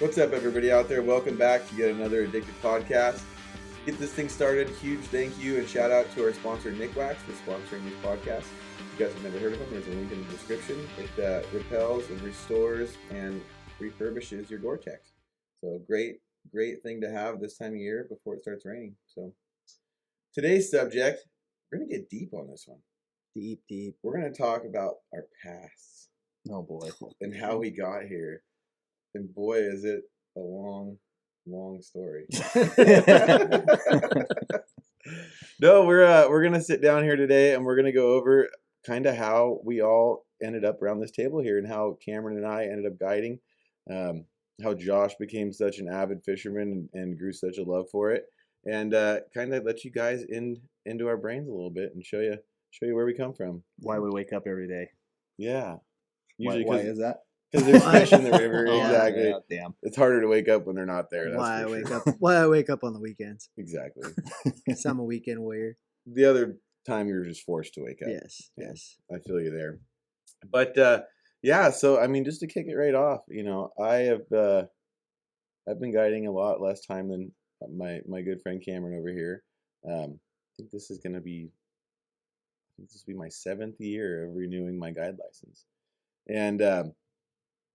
What's up, everybody out there? Welcome back to yet another Addicted podcast. Get this thing started. Huge thank you and shout out to our sponsor, Knigge for sponsoring this podcast. If you guys have never heard of them, there's a link in the description. It repels and restores and refurbishes your Gore-Tex. So great thing to have this time of year before it starts raining. So today's subject, we're going to get deep on this one. Deep. We're going to talk about our pasts. Oh boy. And how we got here. And boy, is it a long story. No, we're gonna sit down here today and we're gonna go over kind of how we all ended up around this table here and how Cameron and I ended up guiding, how Josh became such an avid fisherman and grew such a love for it, and kind of let you guys into our brains a little bit and show you where we come from. Why we wake up every day. Yeah. Usually why is that? Because there's fish in the river. Exactly. Yeah, damn. It's harder to wake up when they're not there. That's Why I wake up on the weekends. Exactly. Because I'm a weekend warrior. The other time you're just forced to wake up. Yes. I feel you there. But yeah, so I mean, just to kick it right off, I've been guiding a lot less time than my good friend Cameron over here. I think this will be my 7th year of renewing my guide license. And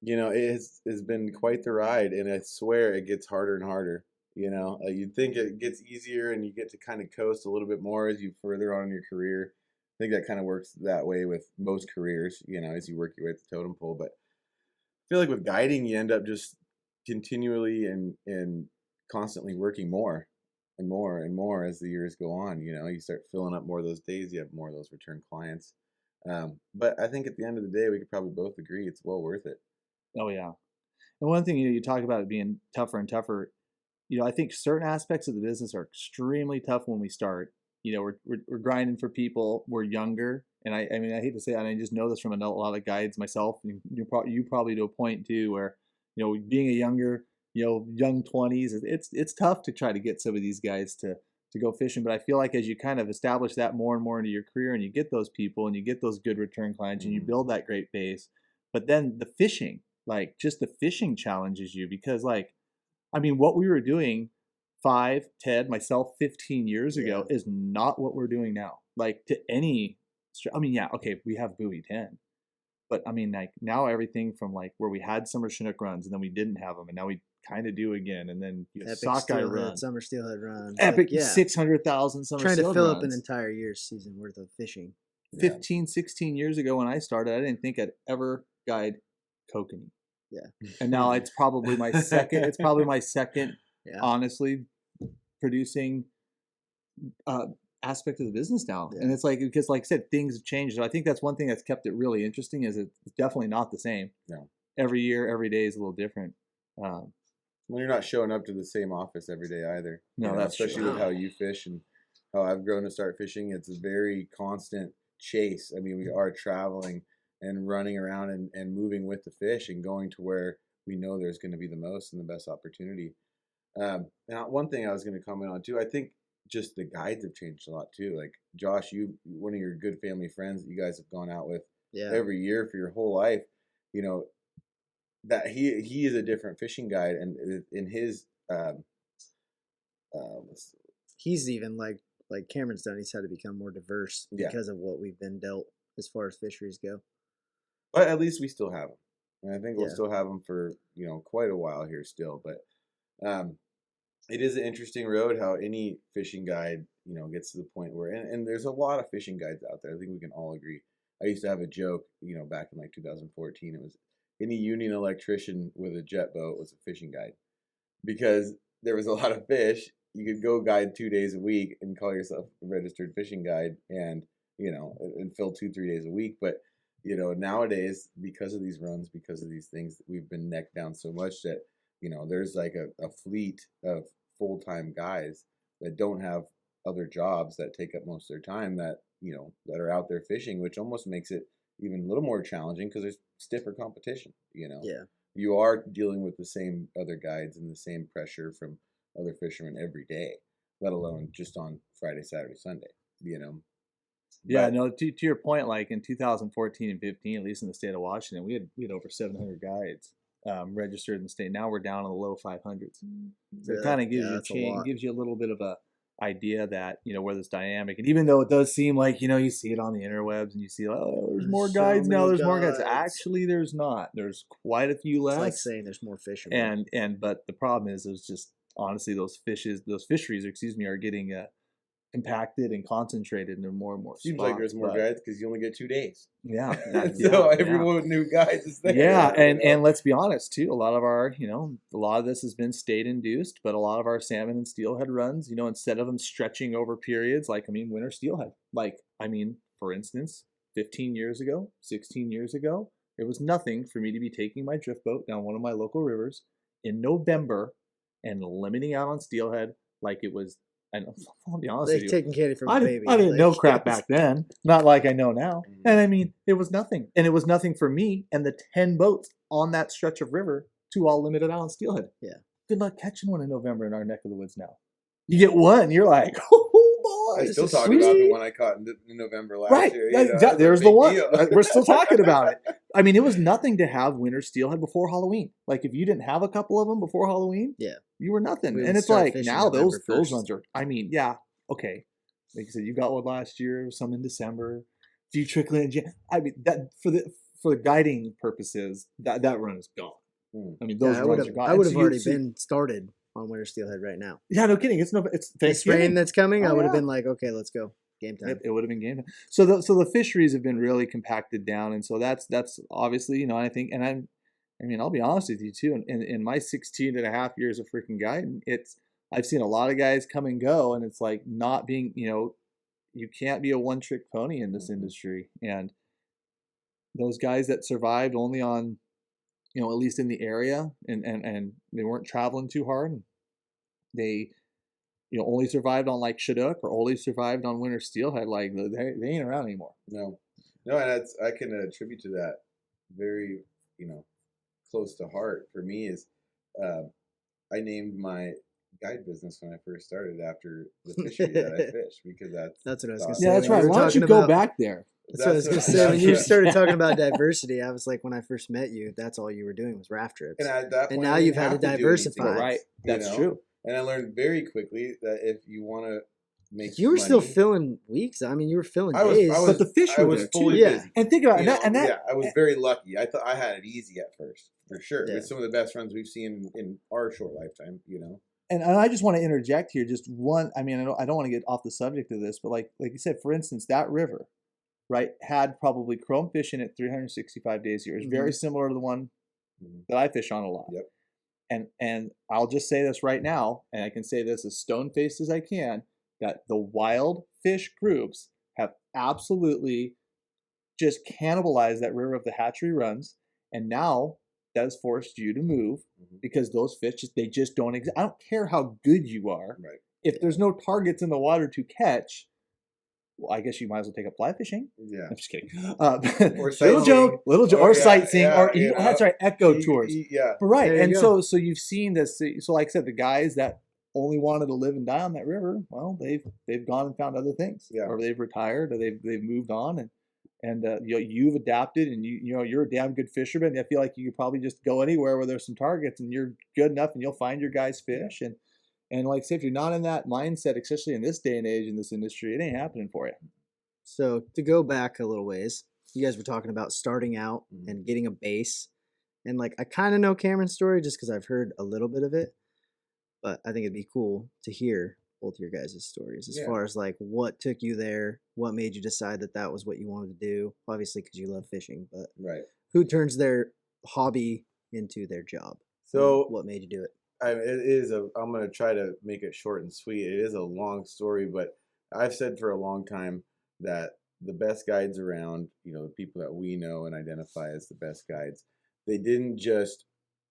it has been quite the ride, and I swear it gets harder and harder. You'd think it gets easier and you get to kind of coast a little bit more as you further on in your career. I think that kind of works that way with most careers, as you work your way up the totem pole. But I feel like with guiding, you end up just continually and constantly working more and more and more as the years go on. You start filling up more of those days, you have more of those return clients. But I think at the end of the day, we could probably both agree it's well worth it. Oh yeah. And one thing, you talk about it being tougher and tougher. I think certain aspects of the business are extremely tough when we start. We're grinding for people. We're younger, and I mean, I hate to say it, and I just know this from a lot of guides myself. And you probably to a point too, where being a younger, young 20s, it's tough to try to get some of these guys to go fishing. But I feel like as you kind of establish that more and more into your career, and you get those people, and you get those good return clients, and you build that great base, but then the fishing. Like, just the fishing challenges you, because what we were doing 5, 10, myself 15 years ago is not what we're doing now. Like, to any, okay, we have buoy 10, but now everything from where we had summer Chinook runs and then we didn't have them, and now we kind of do again, and then sockeye run, summer steelhead runs, epic 600,000 summer trying to fill up an runs. entire year's season worth of fishing. 15, 16 years ago when I started, I didn't think I'd ever guide kokanee. Yeah. And now it's probably my second. Honestly, producing aspect of the business now. Yeah. And it's because like I said, things have changed. So I think that's one thing that's kept it really interesting. Is it's definitely not the same. No. Every year, every day is a little different. When you're not showing up to the same office every day either. No, that's especially true. With how you fish and how I've grown to start fishing. It's a very constant chase. I mean, we are traveling and running around and moving with the fish and going to where we know there's going to be the most and the best opportunity. And one thing I was going to comment on too, I think just the guides have changed a lot too. Like Josh, one of your good family friends that you guys have gone out with every year for your whole life, that he is a different fishing guide, and in his he's even like Cameron's done. He's had to become more diverse because of what we've been dealt as far as fisheries go. But at least we still have them. And I think we'll still have them for, quite a while here still. But it is an interesting road how any fishing guide, gets to the point where, and there's a lot of fishing guides out there. I think we can all agree. I used to have a joke, back in 2014. It was any union electrician with a jet boat was a fishing guide. Because there was a lot of fish. You could go guide 2 days a week and call yourself a registered fishing guide and, and fill 2-3 days a week. But nowadays, because of these runs, because of these things, we've been necked down so much that, there's like a fleet of full-time guys that don't have other jobs that take up most of their time that are out there fishing, which almost makes it even a little more challenging because there's stiffer competition, Yeah. You are dealing with the same other guides and the same pressure from other fishermen every day, let alone just on Friday, Saturday, Sunday, Yeah, no, to your point, like in 2014 and 15, at least in the state of Washington, we had over 700 guides. registered in the state. Now we're down in the low 500s. So it Really? kind of gives Yeah, you that's a lot. gives you a little bit of a idea that where this dynamic, and even though it does seem like you see it on the interwebs and you see there's more There's so guides now, many there's more guides. guides. Actually, there's not. There's quite a few It's less. like saying there's more fishermen. But the problem is just honestly those fisheries, are getting compacted and concentrated into more and more Seems spots. like there's more guides because you only get 2 days. Yeah, So everyone new guides is there. Yeah, and let's be honest too. A lot of our, a lot of this has been state induced, but a lot of our salmon and steelhead runs, instead of them stretching over periods, winter steelhead. For instance, 15 years ago, 16 years ago, it was nothing for me to be taking my drift boat down one of my local rivers in November and limiting out on steelhead like it was. And I'll be honest with you, taking candy from a baby. I didn't know crap back then, not like I know now. And it was nothing. And it was nothing for me and the 10 boats on that stretch of river to all limited out on steelhead. Yeah. Good luck catching one in November in our neck of the woods now. You get one, you're like, oh boy. I still talk about the one I caught in November last year. There's the one. We're still talking about it. It was nothing to have winter steelhead before Halloween. Like if you didn't have a couple of them before Halloween, you were nothing. And it's like now those runs are. Okay. Like you said, you got one last year, some in December. A few trickling in that for the guiding purposes, that run is gone. Those runs are gone. I would have already been started on winter steelhead right now. Yeah, no kidding. It's the spring that's coming. I would have been like, okay, let's go. Game time. It would have been game time. So the fisheries have been really compacted down, and so that's obviously I think, and I'll be honest with you too. In my 16 and a half years of freaking guiding, I've seen a lot of guys come and go, and it's like not being you can't be a one trick pony in this industry, and those guys that survived only on at least in the area, and they weren't traveling too hard. They, only survived on like Chinook or only survived on winter steelhead. Like they ain't around anymore. No, and I can attribute to that very, close to heart for me is, I named my guide business when I first started after the fishery that I fished because that's what I was going to say. Yeah, that's right. Why don't you go back there? That's what I was going to say. When you started talking about diversity, I was like, when I first met you, that's all you were doing was raft trips. And at that point, now you've had to diversify. Right. That's true. And I learned very quickly that if you want to make you were money, still filling weeks. You were filling days. But the fish were there too. Busy. And think about that. Yeah, I was very lucky. I thought I had it easy at first, for sure. With some of the best runs we've seen in our short lifetime, And I just want to interject here just one. I don't want to get off the subject of this, but like you said, for instance, that river, right, had probably chrome fish in it 365 days a year. It's very similar to the one that I fish on a lot. Yep. And I'll just say this right now, and I can say this as stone-faced as I can, that the wild fish groups have absolutely just cannibalized that river of the hatchery runs, and now that has forced you to move because those fish they just don't exist. I don't care how good you are. Right. If there's no targets in the water to catch, well, I guess you might as well take up fly fishing. Yeah. I'm just kidding. Or little joke, or sightseeing, that's right, echo tours. Yeah. But right, and so you've seen this. So like I said, the guys that only wanted to live and die on that river, well, they've gone and found other things, or they've retired, or they've moved on, and you've adapted, and you're a damn good fisherman. I feel like you could probably just go anywhere where there's some targets, and you're good enough, and you'll find your guys' fish. And like I say, if you're not in that mindset, especially in this day and age in this industry, it ain't happening for you. So to go back a little ways, you guys were talking about starting out and getting a base. And like, I kind of know Cameron's story just because I've heard a little bit of it. But I think it'd be cool to hear both your guys' stories as far as like what took you there, what made you decide that was what you wanted to do. Obviously, because you love fishing, but who turns their hobby into their job? So what made you do it? I'm going to try to make it short and sweet. It is a long story, but I've said for a long time that the best guides around, the people that we know and identify as the best guides, they didn't just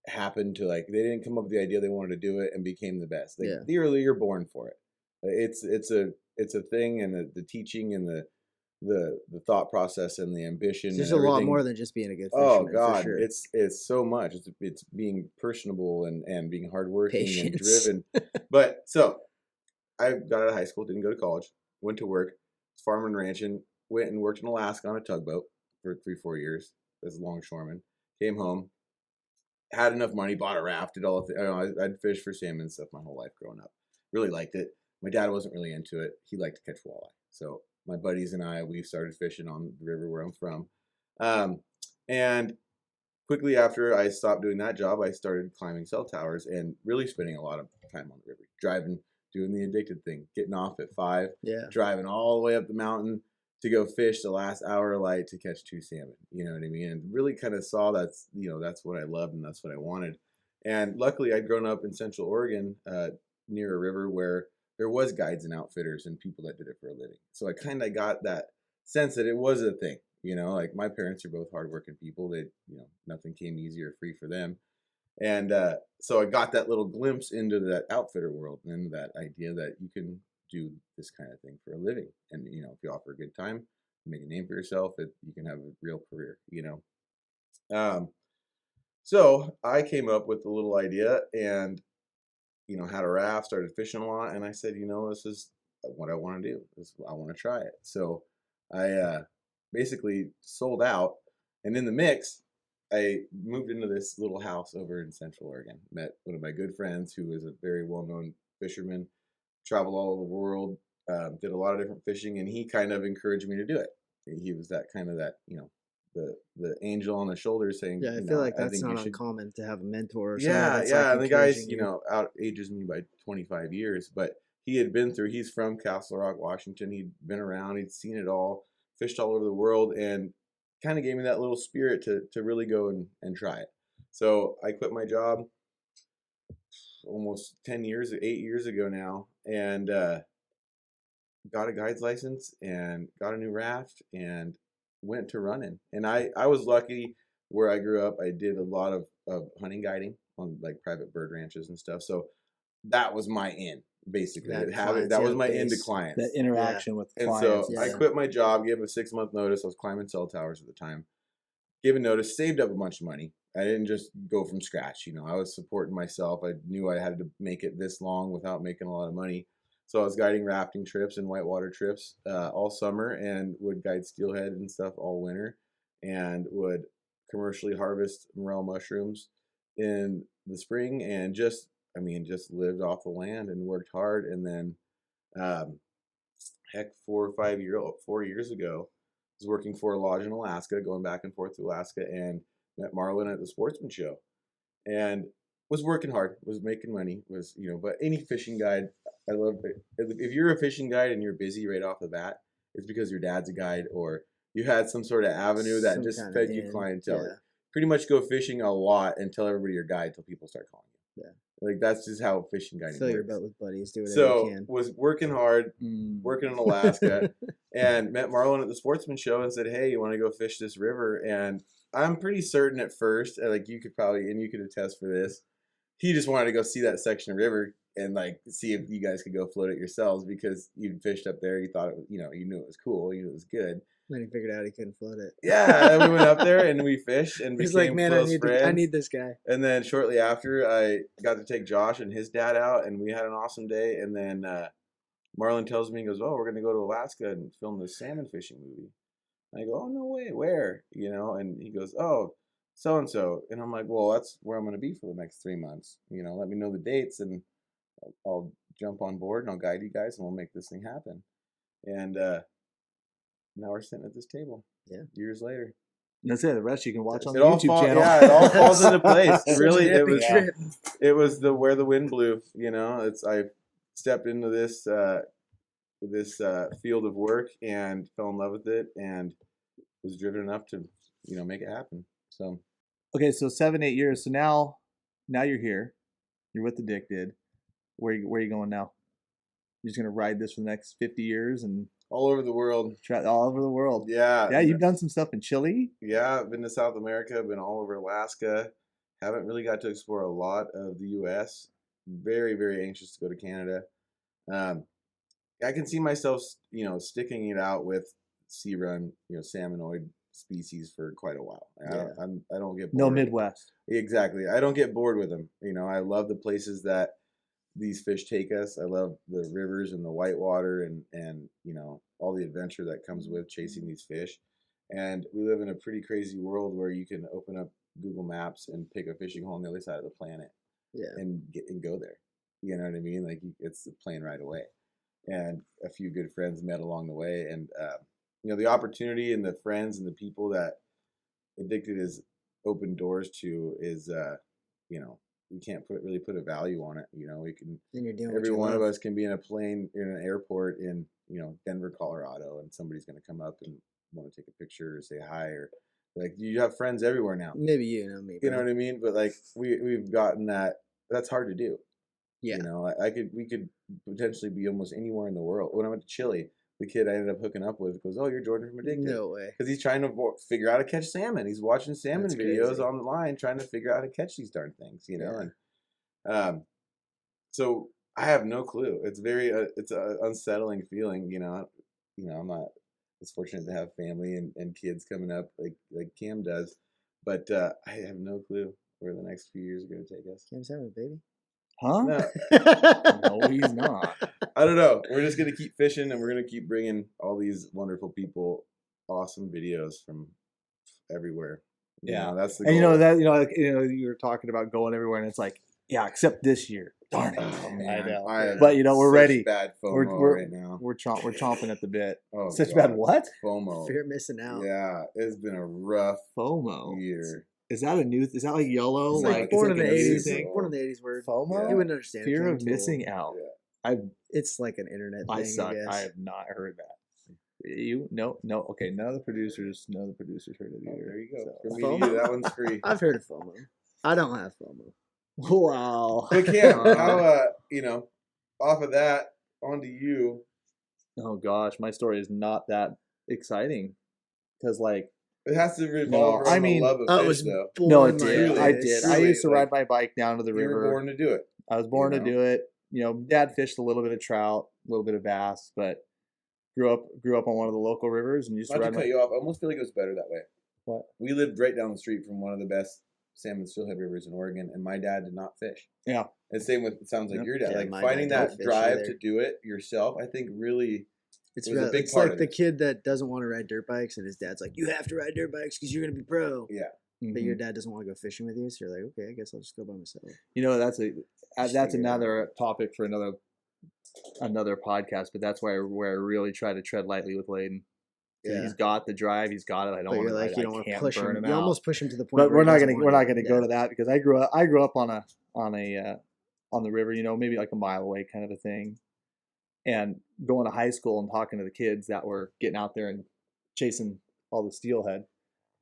happen to they didn't come up with the idea they wanted to do it and became the best. Literally, you're born for it. It's a thing, and the teaching and the thought process and the ambition. There's a lot more than just being a good fisherman. Oh God, for sure. it's so much. It's being personable and being hardworking and Patience. driven. But so I got out of high school, didn't go to college, went to work, farming and ranching, went and worked in Alaska on a tugboat for 3-4 years as a longshoreman. Came home, had enough money, bought a raft, did all the I'd fished for salmon and stuff my whole life growing up. Really liked it. My dad wasn't really into it. He liked to catch walleye. So my buddies and I, we started fishing on the river where I'm from. And quickly after I stopped doing that job, I started climbing cell towers and really spending a lot of time on the river, driving, doing the addicted thing, getting off at 5, Yeah. driving all the way up the mountain to go fish the last hour of light to catch 2 salmon. You know what I mean? And really kind of saw that's what I loved and that's what I wanted. And luckily, I'd grown up in Central Oregon near a river where there was guides and outfitters and people that did it for a living. So I kind of got that sense that it was a thing. Like my parents are both hardworking people. They, nothing came easy or free for them. And so I got that little glimpse into that outfitter world and that idea that you can do this kind of thing for a living. And, if you offer a good time, you make a name for yourself, you can have a real career, So I came up with a little idea and, had a raft, started fishing a lot. And I said, this is what I want to do. I want to try it. So I basically sold out. And in the mix, I moved into this little house over in Central Oregon. Met one of my good friends who is a very well-known fisherman, traveled all over the world, did a lot of different fishing, and he kind of encouraged me to do it. He was that kind of the angel on the shoulder saying, Yeah, I feel like that's not uncommon to have a mentor or somebody that's Yeah, like and the guy's, you. out ages me by 25 years, but he's from Castle Rock, Washington. He'd been around, he'd seen it all, fished all over the world, and kind of gave me that little spirit to really go and try it. So I quit my job almost 8 years ago now, and got a guide's license and got a new raft and went to running. And I was lucky where I grew up. I did a lot of hunting guiding on like private bird ranches and stuff. So that was my in, basically. That was my in to clients. That interaction with clients. And so I quit my job, gave a 6-month notice. I was climbing cell towers at the time. Gave a notice, saved up a bunch of money. I didn't just go from scratch. I was supporting myself. I knew I had to make it this long without making a lot of money. So I was guiding rafting trips and whitewater trips all summer and would guide steelhead and stuff all winter and would commercially harvest morel mushrooms in the spring and just lived off the land and worked hard. And then, 4 years ago, I was working for a lodge in Alaska, going back and forth to Alaska, and met Marlon at the Sportsman Show. And was working hard, was making money, but any fishing guide, I love it. If you're a fishing guide and you're busy right off the bat, it's because your dad's a guide or you had some sort of avenue that just fed you clientele. Yeah. Pretty much go fishing a lot and tell everybody you're a guide till people start calling you. Yeah. Like that's just how fishing guiding Fill works. your boat with buddies, do whatever you can. So was working hard, working in Alaska, and met Marlon at the Sportsman Show and said, "Hey, you want to go fish this river?" And I'm pretty certain at first, like you could attest for this, he just wanted to go see that section of river and like see if you guys could go float it yourselves because you'd fished up there. You thought it was, you knew it was cool, you knew it was good. Then he figured out he couldn't float it. Yeah, and we went up there and we fished and he's became like, man, close friends. I need this guy. And then shortly after, I got to take Josh and his dad out, and we had an awesome day. And then Marlon tells me, he goes, "Oh, we're going to go to Alaska and film this salmon fishing movie." And I go, "Oh, no way, where?" And he goes, "Oh, so-and-so." And I'm like, "Well, that's where I'm going to be for the next 3 months. Let me know the dates, and I'll jump on board, and I'll guide you guys, and we'll make this thing happen." And now we're sitting at this table. Yeah, years later. That's it. The rest you can watch on the YouTube channel. Yeah, it all falls into place. Really, it was where the wind blew. I stepped into this field of work and fell in love with it and was driven enough to make it happen. So okay, so 7-8 years. So now you're here. You're with Addicted. Where are you going now? You're just gonna ride this for the next 50 years and all over the world. All over the world. Yeah. Yeah, you've done some stuff in Chile. Yeah, I've been to South America. I've been all over Alaska. Haven't really got to explore a lot of the U.S. Very, very anxious to go to Canada. I can see myself, sticking it out with sea run, salmonoid species for quite a while. I don't get bored. No Midwest. Exactly. I don't get bored with them. I love the places that these fish take us. I love the rivers and the whitewater and all the adventure that comes with chasing these fish. And we live in a pretty crazy world where you can open up Google Maps and pick a fishing hole on the other side of the planet Yeah. and go there. You know what I mean? Like it's the plane right away. And a few good friends met along the way, and the opportunity and the friends and the people that Addicted is open doors to is we can't really put a value on it. We can. And you're doing Every what you one of love. us can be in a plane in an airport in Denver, Colorado, and somebody's going to come up and want to take a picture or say hi, or like you have friends everywhere now. Maybe you know me. You know what I mean? But like we've gotten that. That's hard to do. Yeah. We could potentially be almost anywhere in the world. When I went to Chile, the kid I ended up hooking up with goes, "Oh, you're Jordan from Addicted." No way. Because he's trying to figure out how to catch salmon. He's watching salmon That's videos crazy. online, trying to figure out how to catch these darn things. Yeah. And so I have no clue. It's it's an unsettling feeling. I'm not as fortunate to have family and kids coming up like Cam does, but I have no clue where the next few years are going to take us. Cam's having a baby? Huh? No. No, he's not. I don't know. We're just gonna keep fishing, and we're gonna keep bringing all these wonderful people awesome videos from everywhere. That's the And goal. you were talking about going everywhere, and it's like, yeah, except this year. Darn it. Oh, man. I know. I have But we're such ready. Bad FOMO We're right now. We're chomping at the bit. Oh, Such God. bad what? FOMO. Fear of missing out. Yeah, it's been a rough FOMO. year. Is that a new? Is that like YOLO? It's like like it's born like in the a new 80s. thing. Born in the 80s word. FOMO? You wouldn't understand. Fear Cam of told. missing out. Yeah. It's like an internet I thing, suck. I guess. I have not heard that. You no. Okay, none of the producers heard it either. There you go. So. For me to you, that one's free. I've heard of FOMO. I don't have FOMO. Wow. But Cam, how off of that, onto you. Oh gosh, my story is not that exciting because It has to revolve around the love of I fish, was though. born no, it like did. Truly, I this. did. I truly, used to like, ride my bike down to the You river. were born to do it. I was born you to know? do it. Dad fished a little bit of trout, a little bit of bass, but grew up on one of the local rivers and used Not to to ride cut you off, I almost feel like it was better that way. What? We lived right down the street from one of the best salmon steelhead rivers in Oregon, and my dad did not fish. Yeah. And same with, it sounds like Yep. your dad. Yeah, Like my finding dad that don't fish drive either. to do it yourself, I think really It's was a big it's part like of the it. kid that doesn't want to ride dirt bikes, and his dad's like, "You have to ride dirt bikes because you're gonna be pro." Yeah. But your dad doesn't want to go fishing with you, so you're like, "Okay, I guess I'll just go by myself." That's Just that's figure it out. another topic for another podcast. But that's where I really try to tread lightly with Layden. Yeah. He's got the drive. He's got it. I don't But want you're to. like, you don't want to can't push burn him. him You out. almost push him to the point. But where we're not he gonna doesn't want go to that because I grew up on the river, maybe like a mile away kind of a thing, and going to high school and talking to the kids that were getting out there and chasing all the steelhead.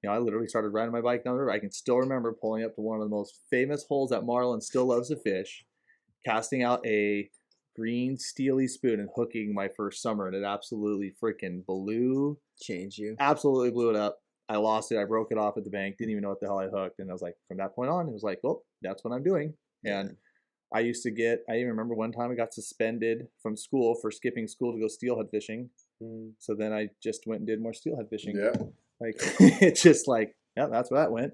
I literally started riding my bike down the river. I can still remember pulling up to one of the most famous holes that Marlin still loves to fish, casting out a green steely spoon and hooking my first summer, and it absolutely freaking change you. absolutely blew it up. I lost it. I broke it off at the bank. Didn't even know what the hell I hooked. And I was like, from that point on, it was like, well, that's what I'm doing. And I even remember one time I got suspended from school for skipping school to go steelhead fishing. So then I just went and did more steelhead fishing. Yeah. Like, it's just like, yeah, that's where that went.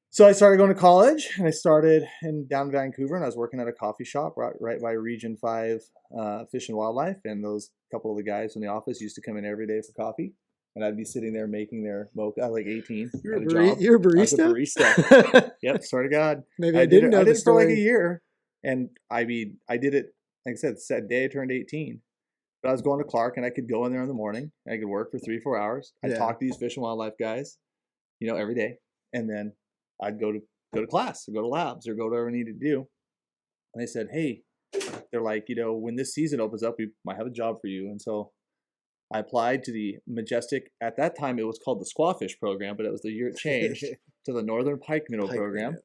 So I started going to college, and I started down in Vancouver, and I was working at a coffee shop right by Region 5 Fish and Wildlife. And those couple of the guys from the office used to come in every day for coffee. And I'd be sitting there making their mocha. I was like 18. You're a had job. you're a I was a barista. barista. Yep, swear to God. Maybe I didn't know I the did it for like a story. year. And I did it, like I said, that day I turned 18. But I was going to Clark, and I could go in there in the morning. I could work for 3-4 hours. I'd Yeah. talk to these Fish and Wildlife guys, every day. And then I'd go to class or go to labs or go to whatever I needed to do. And they said, hey, they're like, when this season opens up, we might have a job for you. And so I applied to the Majestic, at that time it was called the Squawfish program, but it was the year it changed to the Northern Pike Minnow program.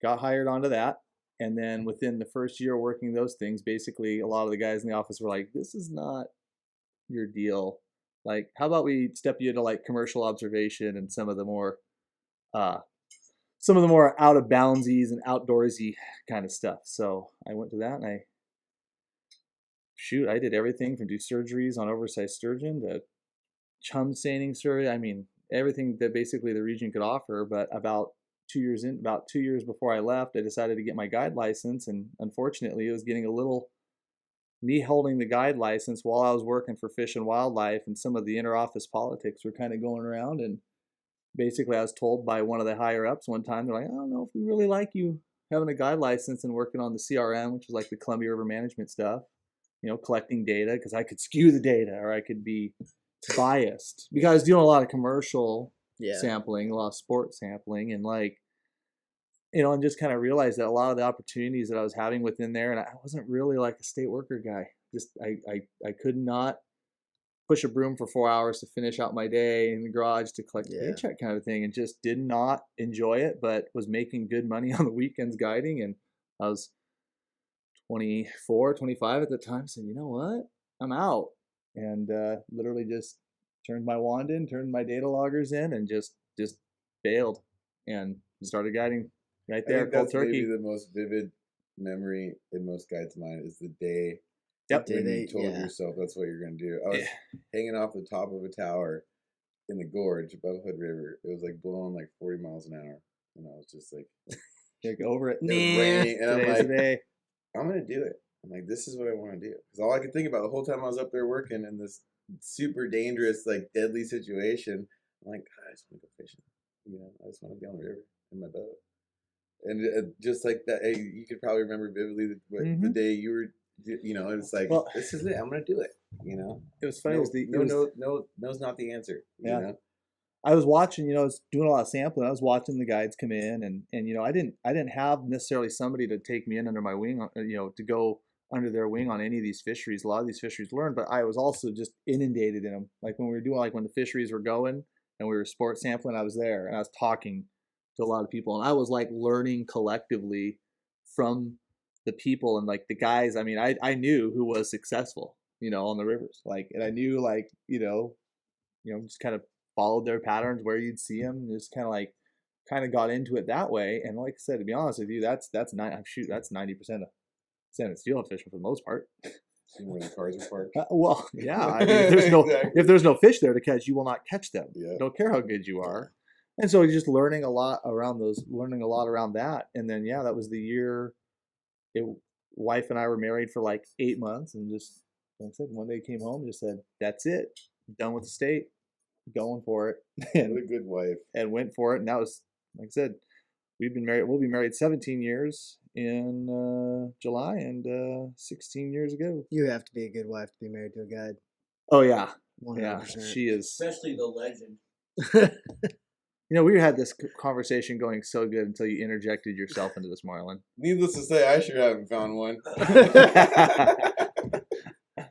Got hired onto that. And then within the first year working those things, basically a lot of the guys in the office were like, this is not your deal. Like, how about we step you into like commercial observation and some of the more out of boundsies and outdoorsy kind of stuff. So I went to that, and I did everything from do surgeries on oversized sturgeon to chum seining surgery. I mean, everything that basically the region could offer. But about 2 years before I left, I decided to get my guide license. And unfortunately, it was getting me holding the guide license while I was working for Fish and Wildlife, and some of the inter-office politics were kind of going around. And basically I was told by one of the higher ups one time, they're like, I don't know if we really like you having a guide license and working on the CRM, which is like the Columbia River Management stuff, collecting data, because I could skew the data or I could be biased because I was doing a lot of commercial sampling, a lot of sports sampling, and and just kind of realized that a lot of the opportunities that I was having within there, and I wasn't really like a state worker guy. Just I could not push a broom for 4 hours to finish out my day in the garage to collect a paycheck kind of thing, and just did not enjoy it, but was making good money on the weekends guiding. And I was 24, 25 at the time, said, you know what, I'm out. And literally just turned my wand in, turned my data loggers in, and just bailed and started guiding right there, cold turkey. Maybe the most vivid memory in most guides' mind is the day Yep. when you told yourself that's what you're going to do. I was hanging off the top of a tower in the gorge above Hood River. It was like blowing like 40 miles an hour. And I was just like, over it. It was raining. And I'm like, today. I'm going to do it. I'm like, this is what I want to do. Because all I could think about the whole time I was up there working in this super dangerous, like deadly situation, I'm like, God, I just want to go fishing. I just want to be on the river in my boat. And just like that, you could probably remember vividly the day you were, it's like, this is it. I'm going to do it. It was funny. No's not the answer. I was watching, I was doing a lot of sampling. I was watching the guides come in, and I didn't have necessarily somebody to take me in under my wing, to go under their wing on any of these fisheries. A lot of these fisheries learned, but I was also just inundated in them. Like when we were doing, like when the fisheries were going and we were sport sampling, I was there and I was talking to a lot of people, and I was like learning collectively from the people and like the guys. I mean, I knew who was successful, on the rivers, and I knew just kind of followed their patterns where you'd see them, and just kind of got into it that way. And like I said, to be honest with you, that's 90% of salmon steelhead fishing for the most part. When the cars are parked. Well, yeah. I mean, if there's no fish there to catch, you will not catch them. Yeah. Don't care how good you are. And so just learning a lot around that. And then, that was the year. Wife and I were married for like 8 months, and just, like I said, one day came home and just said, that's it. Done with the state. Going for it. And, what a good wife. And went for it. And that was, like I said, we'll be married 17 years in July, and 16 years ago. You have to be a good wife to be married to a guide. Oh, yeah. 100%. Yeah, she is. Especially the legend. We had this conversation going so good until you interjected yourself into this, Marlon. Needless to say, I sure haven't found one.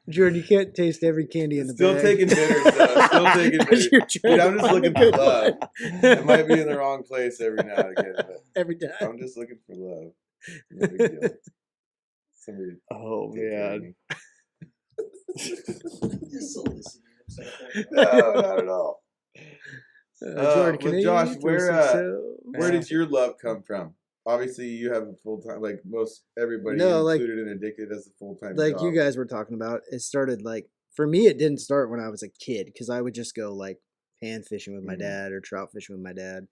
Jordan, you can't taste every candy in the Still bag. taking bitters, though. Still taking bitters. Dude, I'm just looking for love. I might be in the wrong place every now and again, but every time. I'm just looking for love. No big deal. Somebody. Oh man. No, not at all. Jordan, Josh, where did your love come from? Obviously, you have a full-time, like most everybody included and addicted as a full-time like job. you guys were talking about. It started for me, it didn't start when I was a kid, because I would just go pan fishing with my dad or trout fishing with my dad.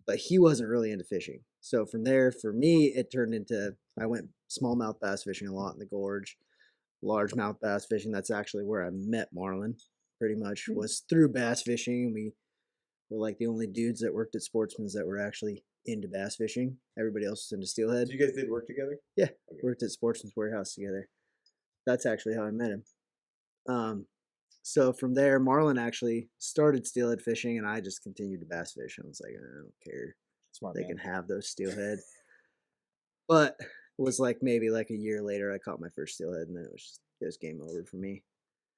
But he wasn't really into fishing. So from there, for me, it turned into, I went smallmouth bass fishing a lot in the gorge, largemouth bass fishing. That's actually where I met Marlon, pretty much, was through bass fishing. We were like the only dudes that worked at Sportsman's that were actually into bass fishing. Everybody else was into steelhead. So you guys did work together? Yeah, okay. Worked at Sportsman's Warehouse together. That's actually how I met him. So from there, Marlon actually started steelhead fishing, and I just continued to bass fish. I was like, I don't care. Smart they man. can have those steelhead. But it was maybe a year later, I caught my first steelhead, and then it was game over for me.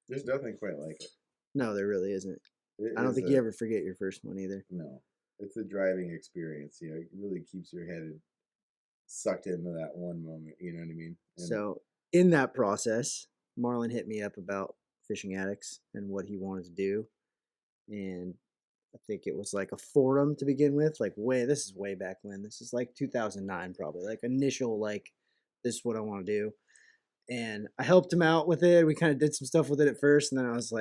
There's nothing quite like it. No, there really isn't. I don't think you ever forget your first one either. No. It's a driving experience. It really keeps your head sucked into that one moment. You know what I mean? And so in that process, Marlon hit me up about fishing addicts and what he wanted to do. And I think it was a forum to begin with. This is way back when. This is 2009 probably. Initial, this is what I want to do. And I helped him out with it. We kind of did some stuff with it at first. And then I was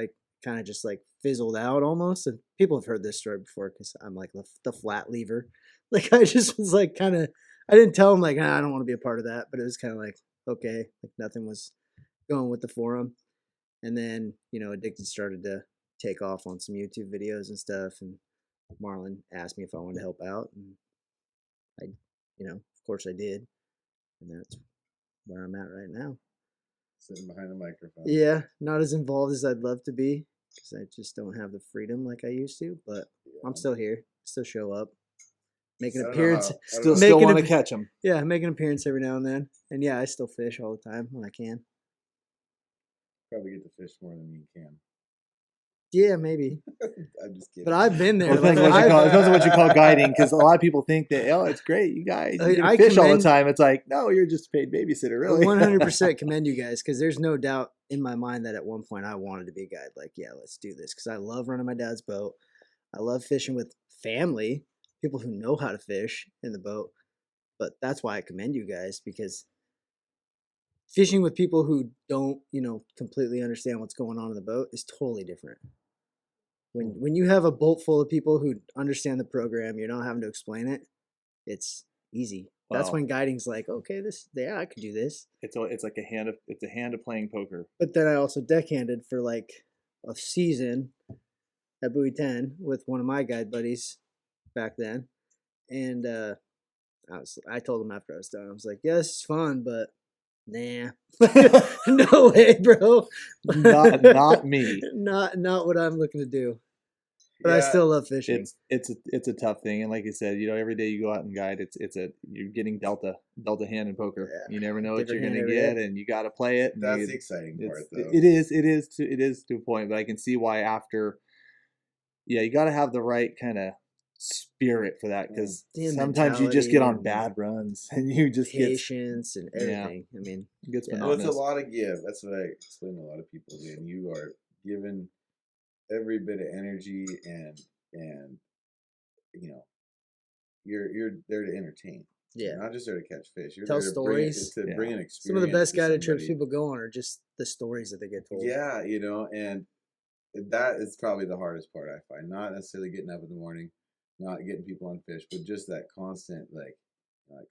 kind of just fizzled out almost. And people have heard this story before because I'm the flat lever. I just was kind of, I didn't tell him I don't want to be a part of that, but it was kind of okay, nothing was going with the forum. And then, Addicted started to take off on some YouTube videos and stuff. And Marlon asked me if I wanted to help out, and I, of course I did, and that's where I'm at right now. Sitting behind the microphone. Yeah, not as involved as I'd love to be because I just don't have the freedom like I used to. But I'm still here, still show up, make an appearance. Still Making want to a- catch them. Yeah, make an appearance every now and then, and yeah, I still fish all the time when I can. Probably get to fish more than you can. Yeah, maybe. I'm just kidding. But I've been there. Depends on what you call guiding, because a lot of people think that, oh, it's great, you guys, you get to fish all the time. It's like, no, you're just a paid babysitter, really. 100% commend you guys, because there's no doubt in my mind that at one point I wanted to be a guide. Like, yeah, let's do this, because I love running my dad's boat. I love fishing with family, people who know how to fish in the boat. But that's why I commend you guys, because fishing with people who don't, completely understand what's going on in the boat is totally different. When you have a boat full of people who understand the program, you're not having to explain it. It's easy. That's when guiding's like, okay, I could do this. It's like a hand of playing poker. But then I also deckhanded for like a season at Buoy 10 with one of my guide buddies back then, and I told him after I was done, I was like, yeah, this is fun, but nah, no way, bro. Not me. Not what I'm looking to do. But I still love fishing. It's a tough thing, and like you said, every day you go out and guide, you're getting dealt a hand in poker. Yeah. You never know what you're gonna get, and you got to play it. That's the exciting part, though. It is to a point, but I can see why after. Yeah, you got to have the right kind of spirit for that, because sometimes you just get on bad runs and you just patience and everything. Yeah. I mean, it's a lot of give. That's what I explain to a lot of people. And you are given every bit of energy, and you're there to entertain. Yeah, you're not just there to catch fish. You're tell there to stories. bring an experience. Some of the best guided trips people go on are just the stories that they get told. Yeah, and that is probably the hardest part I find. Not necessarily getting up in the morning, not getting people on fish, but just that constant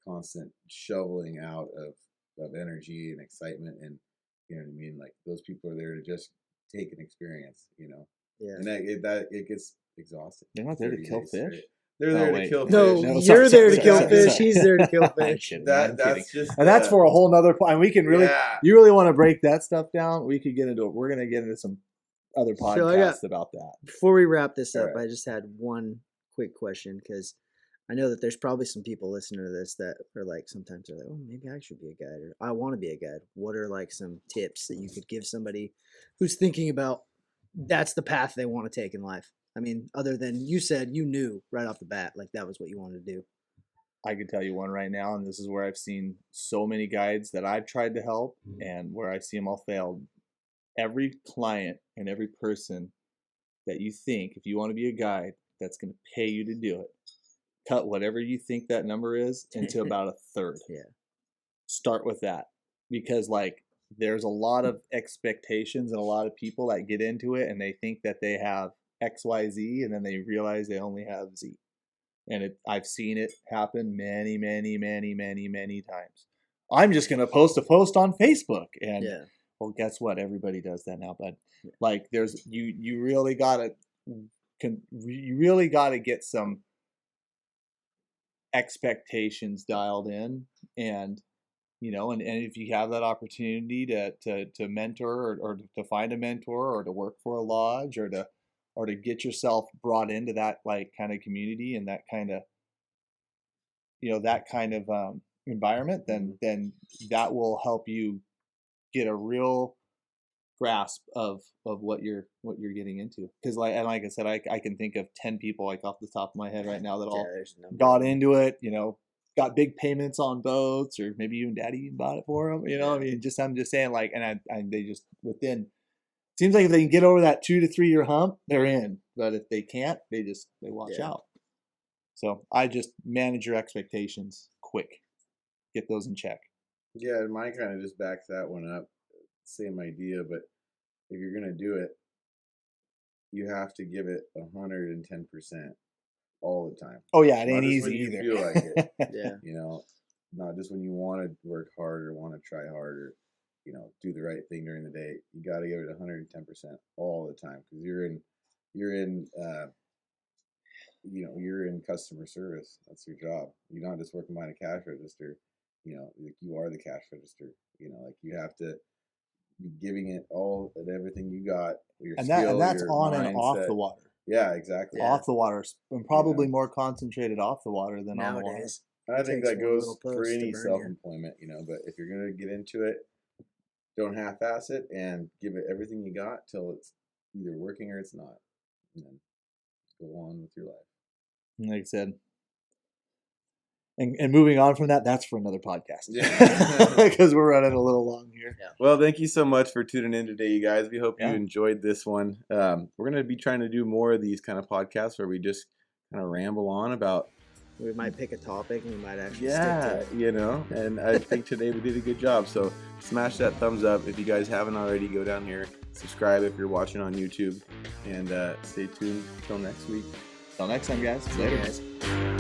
constant shoveling out of energy and excitement, and you know what I mean. Like, those people are there to just take an experience, Yeah, and it gets exhausting. They're not there to kill fish. Straight. They're there to kill fish. No, you're there to kill fish. He's there to kill fish. That's just, and that's for a whole nother point. We can really, you really want to break that stuff down. We could get into it. We're gonna get into some other podcasts about that. Before we wrap this up, I just had one quick question, because I know that there's probably some people listening to this that are like, sometimes they're like, oh, maybe I should be a guide, or I want to be a guide. What are like some tips that you could give somebody who's thinking about that's the path they want to take in life? I mean, other than you said you knew right off the bat, like that was what you wanted to do. I could tell you one right now, and this is where I've seen so many guides that I've tried to help and where I see them all fail. Every client and every person that you think, if you want to be a guide, that's going to pay you to do it, cut whatever you think that number is into about a third. Yeah. Start with that, because there's a lot of expectations and a lot of people that get into it and they think that they have XYZ, and then they realize they only have Z. And I've seen it happen many, many, many, many, many times. I'm just going to post a post on Facebook, and well, guess what? Everybody does that now. But there's you really gotta get some expectations dialed in, and and if you have that opportunity to mentor or to find a mentor, or to work for a lodge, or to get yourself brought into that kind of community and that kind of environment, then that will help you get a real grasp of what you're getting into. Because like I said, I can think of 10 people off the top of my head right now that all got into it, got big payments on boats, or maybe even daddy bought it for them, I mean, I'm just saying, and they just seems like if they can get over that 2 to 3 year hump, they're in. But if they can't, they watch out. So I just manage your expectations quick. Get those in check. Yeah, mine kind of just backs that one up. Same idea, but if you're gonna do it, you have to give it 110% all the time. Oh yeah, it ain't easy either. When you feel like it. Yeah. Not just when you want to work hard or want to try harder. Do the right thing during the day. You got to give it 110% all the time, because you're in you're in customer service. That's your job. You're not just working behind a cash register. Like you are the cash register. Like you have to be giving it all and everything you got. Your skill, that's your on mindset. and off the water. Yeah, exactly. Off the water, and probably more concentrated off the water than on the water. Nowadays, I think that goes for any to burn you. self-employment, but if you're gonna get into it, don't half-ass it and give it everything you got till it's either working or it's not, and then go on with your life. Like I said, and moving on from that, that's for another podcast. Yeah, because we're running a little long here. Yeah. Well, thank you so much for tuning in today, you guys. We hope you enjoyed this one. We're gonna be trying to do more of these kind of podcasts where we just kind of ramble on about. We might pick a topic and we might actually stick to it. And I think today we did a good job. So smash that thumbs up. If you guys haven't already, go down here, subscribe if you're watching on YouTube, and stay tuned till next week. Till next time, guys. See you guys.